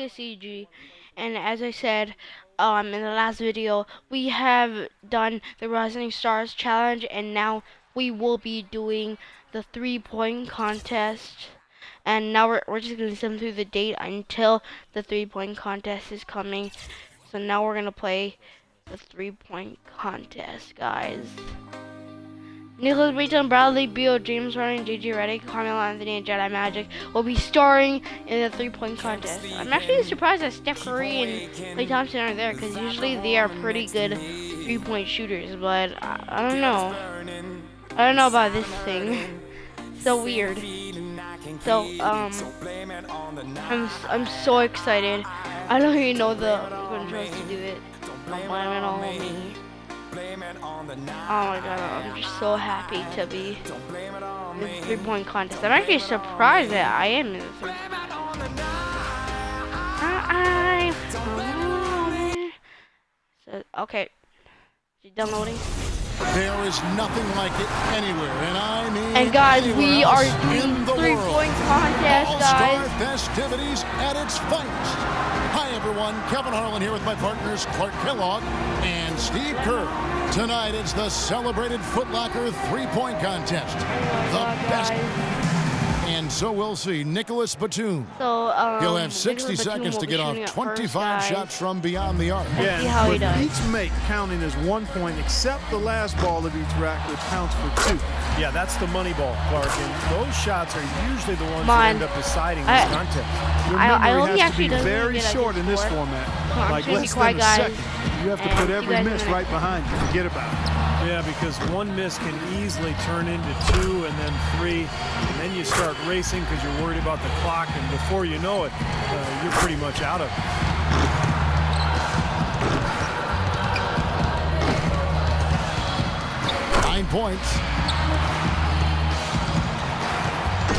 CG, and as I said in the last video, we have done the Rising Stars challenge, and now we will be doing the 3-point contest. And now we're just gonna sim through the date until the 3-point contest is coming. So now we're gonna play the 3-point contest, guys. Nicholas Breton, Bradley Beal, James Harden, JJ Redick, Carmelo Anthony, and Jedi Magic will be starring in the 3-point contest. I'm actually surprised that Steph Curry and Klay Thompson aren't there, because usually they are pretty good 3-point shooters, but I don't know. I don't know about this thing. So weird. So I'm so excited. I don't even know the controls to do it. Don't blame it all on me. Oh my god, I'm just so happy to be in the 3-point contest. I'm actually surprised that I am in the 3-point contest. So, okay. Is it downloading? There is nothing like it anywhere, and guys, we are doing 3-point contest, guys. All-Star festivities at its finest. Hi everyone, Kevin Harlan here with my partners Clark Kellogg and Steve Kerr. Tonight it's the celebrated Foot Locker 3-point contest. The best. And so we'll see Nicholas Batum. So he'll have 60 seconds to get off 25 shots from beyond the arc. Yeah, see how he does. Each make counting as 1 point, except the last ball of each rack, which counts for 2. Yeah, that's the money ball, Clark. And those shots are usually the ones that end up deciding this contest. Your memory has to be very short in this format. Like less than a second. You have to put every miss right behind you. Forget about it. Yeah, because one miss can easily turn into 2 and then 3, and then you start racing because you're worried about the clock, and before you know it, you're pretty much out of it. 9 points.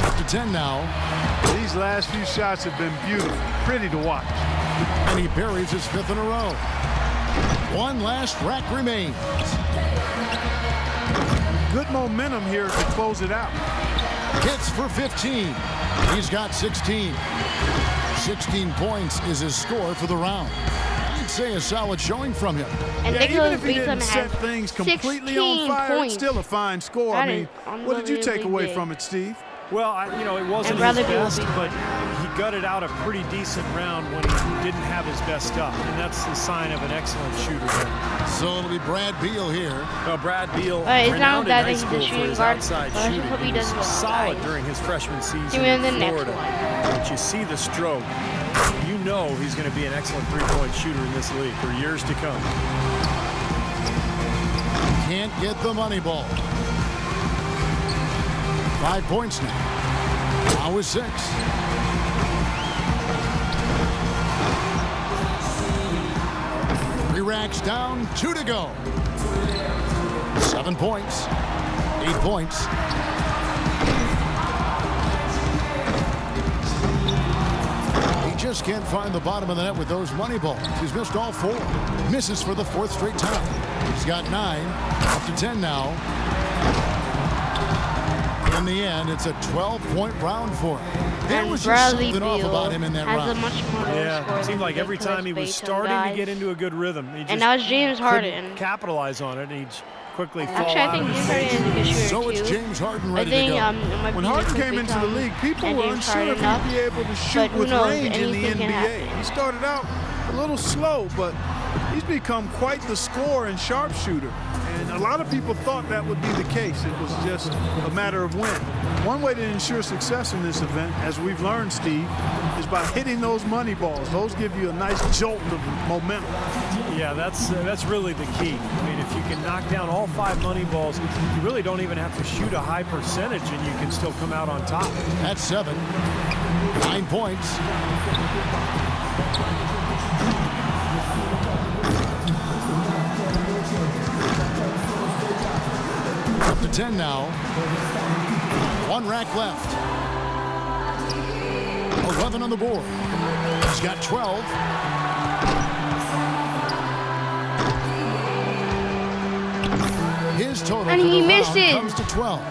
Up to 10 now. These last few shots have been beautiful, pretty to watch. And he buries his 5th in a row. One last rack remains. Good momentum here to close it out. Hits for 15. He's got 16. 16 points is his score for the round. I'd say a solid showing from him. And even if he didn't set things completely on fire, points. it's still a fine score. I mean, what did you take away from it, Steve? Well, it wasn't his best, but he gutted out a pretty decent round when he didn't have his best stuff, and that's the sign of an excellent shooter there. So it'll be Brad Beal here. Well, Brad Beal, renowned in high school for his outside shooting, he was solid during his freshman season in Florida. But you see the stroke, you know he's going to be an excellent 3-point shooter in this league for years to come. Can't get the money ball. 5 points now. Now with 6. Three racks down, 2 to go. 7 points. 8 points. He just can't find the bottom of the net with those money balls. He's missed all 4. Misses for the 4th straight time. He's got 9. Up to 10 now. In the end, it's a 12-point round for him. There was just something off about him in that round. Yeah, it seemed like every time he was starting to get into a good rhythm, he just and now it's James Harden. Capitalize on it, and he'd quickly fall Actually, out I think of James his Harden is a good shooter So too. it's James Harden ready I think, to go. When Harden came into the league, people were unsure if he'd be able to shoot with range in the NBA. He started out a little slow, but he's become quite the scorer and sharpshooter. And a lot of people thought that would be the case. It was just a matter of when. One way to ensure success in this event, as we've learned, Steve, is by hitting those money balls. Those give you a nice jolt of momentum. Yeah, that's really the key. I mean, if you can knock down all 5 money balls, you really don't even have to shoot a high percentage, and you can still come out on top. That's 7. 9 points. Up to 10 now. 1 rack left. 11 on the board. He's got 12. His total And he misses. misses. Comes to 12.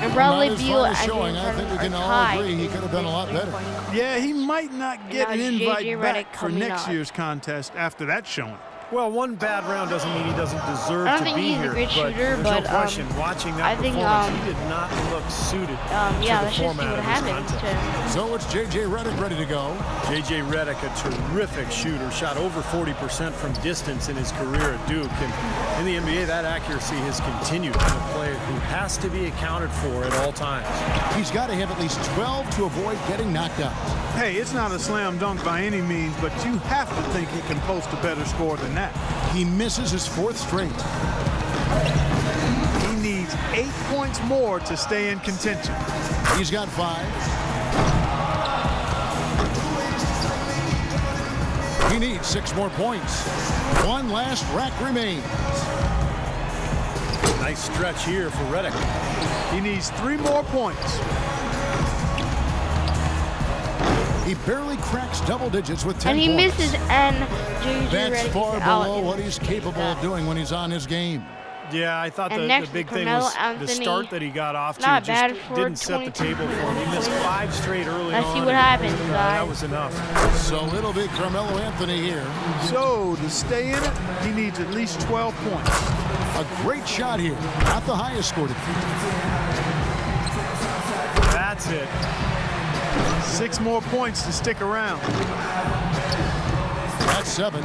And Bradley Beal, showing. I think we can all agree he could have done a lot better. Yeah, he might not get an invite back for next up. year's contest after that showing. Well, one bad round doesn't mean he doesn't deserve I don't to think be he's here. a great shooter, but there's but no question, watching that performance, he did not look suited yeah, to the let's just see format what of this happens. contest. So it's J.J. Redick ready to go. J.J. Redick, a terrific shooter, shot over 40% from distance in his career at Duke. And in the NBA, that accuracy has continued. And a player who has to be accounted for at all times. He's got to have at least 12 to avoid getting knocked out. Hey, it's not a slam dunk by any means, but you have to think he can post a better score than that. He misses his 4th straight. He needs 8 points more to stay in contention. He's got 5. He needs 6 more points. One last rack remains. Nice stretch here for Redick. He needs 3 more points. He barely cracks double digits with 10 points. And he misses, and J.J. That's Redick far is below out. what he's capable of doing when he's on his game. Yeah, I thought the big thing was the start that he got off to just didn't set the table for him. He missed 5 straight early on. Let's see what happens, guys. That was enough. So it'll be Carmelo Anthony here. So to stay in it, he needs at least 12 points. A great shot here. Not the highest score to keep. That's it. 6 more points to stick around. That's 7.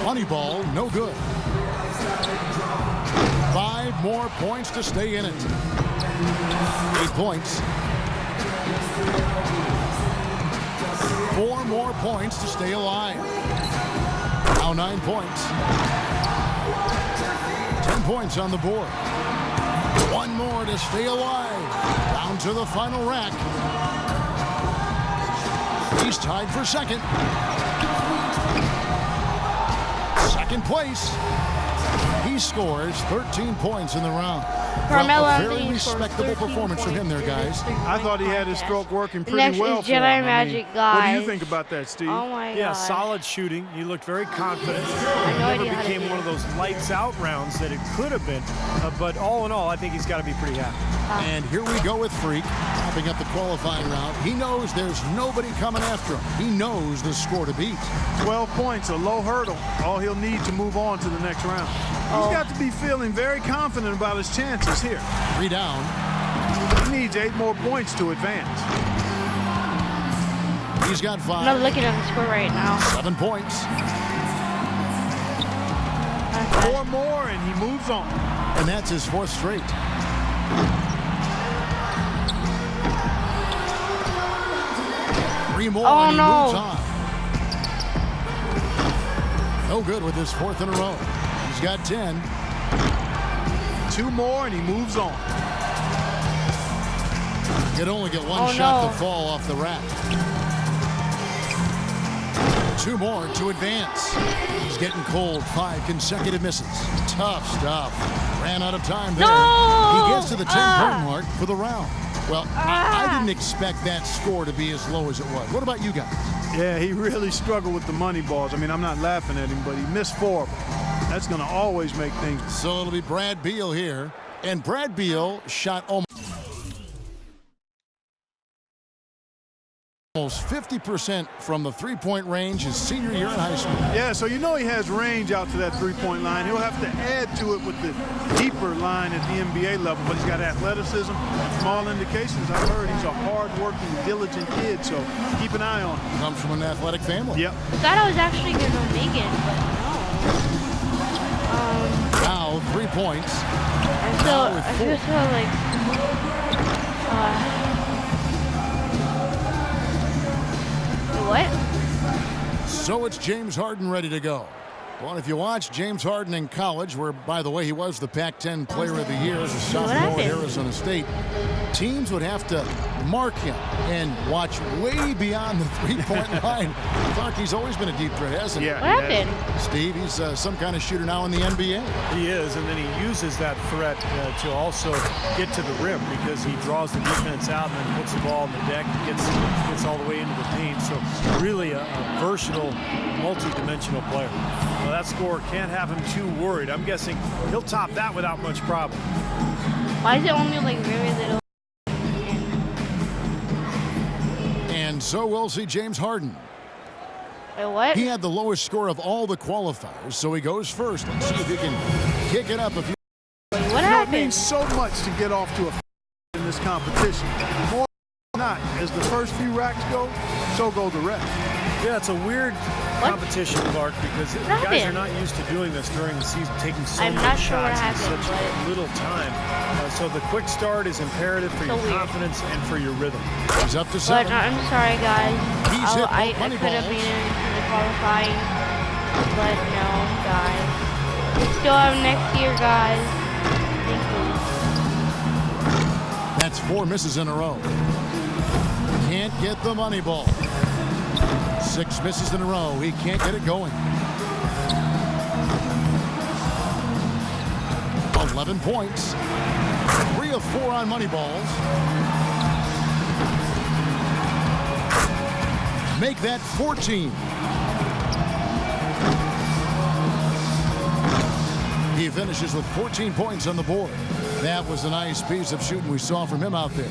Money ball, no good. 5 more points to stay in it. 8 points. 4 more points to stay alive. Now 9 points. 10 points on the board. 1 more to stay alive. Down to the final rack. He's tied for 2nd. 2nd place. He scores 13 points in the round. Carmelo Well, a very respectable performance from him there, guys. I thought he had his stroke working pretty well for him. Jedi Magic, guys. What do you think about that, Steve? Oh my God. Yeah, solid shooting. He looked very confident. It never became one of those lights out rounds that it could have been. But all in all, I think he's got to be pretty happy. And here we go with Freak, wrapping up the qualifying round. He knows there's nobody coming after him. He knows the score to beat. 12 points, a low hurdle. All he'll need to move on to the next round. He's got to be feeling very confident about his chances here. 3 down. He needs 8 more points to advance. He's got 5. I'm not looking at the score right now. 7 points. 4 more and he moves on. And that's his 4th straight. Three more and he moves on. No good with his 4th in a row. He's got 10. 2 more and he moves on. Could only get 1 shot to fall off the rack. 2 more to advance. He's getting cold. 5 consecutive misses. Tough stuff. Ran out of time there. No! He gets to the 10-point mark for the round. Well, I didn't expect that score to be as low as it was. What about you guys? Yeah, he really struggled with the money balls. I mean, I'm not laughing at him, but he missed 4 of them. That's going to always make things. So it'll be Brad Beal here. And Brad Beal shot almost 50% from the 3-point range his senior year in high school. Yeah, so you know he has range out to that 3-point line. He'll have to add to it with the deeper line at the NBA level, but he's got athleticism. From all indications, I've heard he's a hard-working, diligent kid, so keep an eye on him. Comes from an athletic family. Yep. I thought I was actually going to make it, but no. Now 3 points. I feel so like... what? So it's James Harden ready to go. Well, if you watch James Harden in college, where, by the way, he was the Pac-10 Player of the Year as a sophomore at Arizona State, teams would have to mark him and watch way beyond the 3-point line. Clark, always been a deep threat, hasn't he? Yeah, what happened? Steve, he's some kind of shooter now in the NBA. He is, and then he uses that threat to also get to the rim because he draws the defense out and then puts the ball on the deck and gets all the way into the paint. So really a versatile, multi-dimensional player. Well, that score can't have him too worried. I'm guessing he'll top that without much problem. Why is it only like very little? so we'll see James Harden. Wait, what? He had the lowest score of all the qualifiers, so he goes first. Let's see if he can kick it up. What happened? It means so much to get off to a in this competition. More than not, as the first few racks go, so go the rest. Yeah, it's a weird competition, Clark, because guys are not used to doing this during the season, taking so many shots in such little time. So the quick start is imperative for your confidence and for your rhythm. He's up to 7. But I'm sorry, guys. I could have been in the qualifying, but no, guys. We still have next year, guys. Thank you. That's 4 misses in a row. Can't get the money ball. 6 misses in a row. He can't get it going. 11 points. 3 of 4 on money balls. Make that 14. He finishes with 14 points on the board. That was a nice piece of shooting we saw from him out there.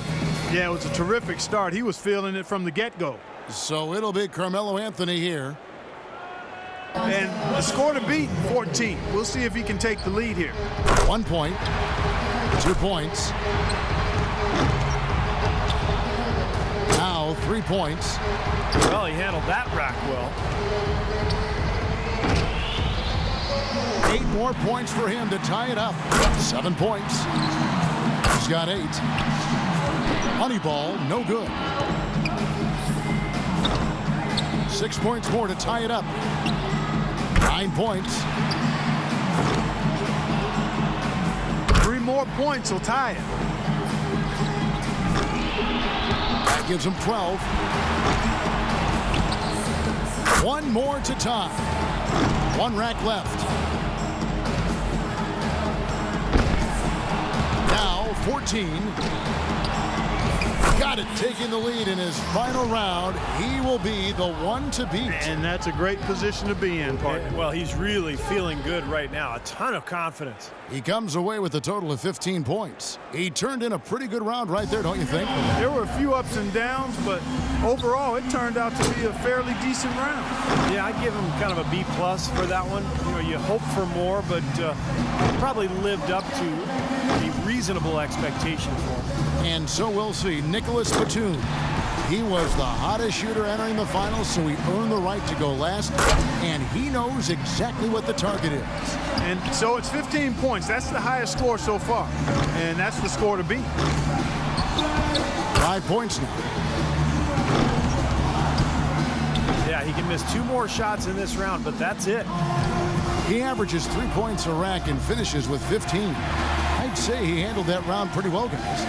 Yeah, it was a terrific start. He was feeling it from the get-go. So it'll be Carmelo Anthony here. And the score to beat, 14. We'll see if he can take the lead here. 1 point. 2 points. Now 3 points. Well, he handled that rack well. 8 more points for him to tie it up. 7 points. He's got 8. Moneyball, no good. 6 points more to tie it up. 9 points. 3 more points will tie it. That gives him 12. 1 more to tie. 1 rack left. Now 14. Got it, taking the lead in his final round. He will be the one to beat. And that's a great position to be in, partner. Well, he's really feeling good right now. A ton of confidence. He comes away with a total of 15 points. He turned in a pretty good round right there, don't you think? There were a few ups and downs, but overall it turned out to be a fairly decent round. Yeah, I'd give him kind of a B+ for that one. You know, you hope for more, but probably lived up to a reasonable expectation for him. And so we'll see. Nicholas Batum. He was the hottest shooter entering the finals, so he earned the right to go last, and he knows exactly what the target is. And so it's 15 points. That's the highest score so far, and that's the score to beat. 5 points now. Yeah, he can miss 2 more shots in this round, but that's it. He averages 3 points a rack and finishes with 15. I'd say he handled that round pretty well, guys.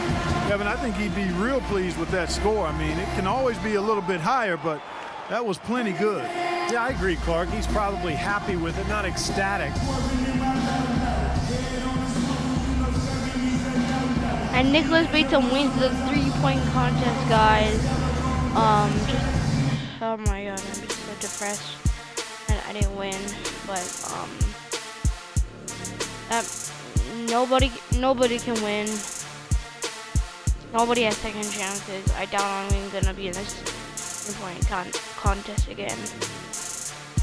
Kevin, I think he'd be real pleased with that score. I mean, it can always be a little bit higher, but that was plenty good. Yeah, I agree, Clark. He's probably happy with it, not ecstatic. And Nicholas Batum wins the 3-point contest, guys. Oh my god, I'm just so depressed that I didn't win. But nobody can win. Nobody has second chances. I doubt I'm even gonna be in this 3-point contest again.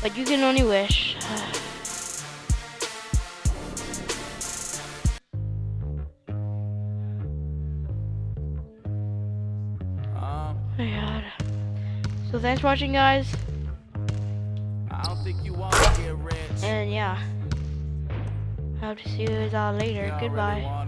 But you can only wish. Oh my god. So thanks for watching, guys. I don't think you want to get rich. And yeah. I hope to see you guys all later. Goodbye.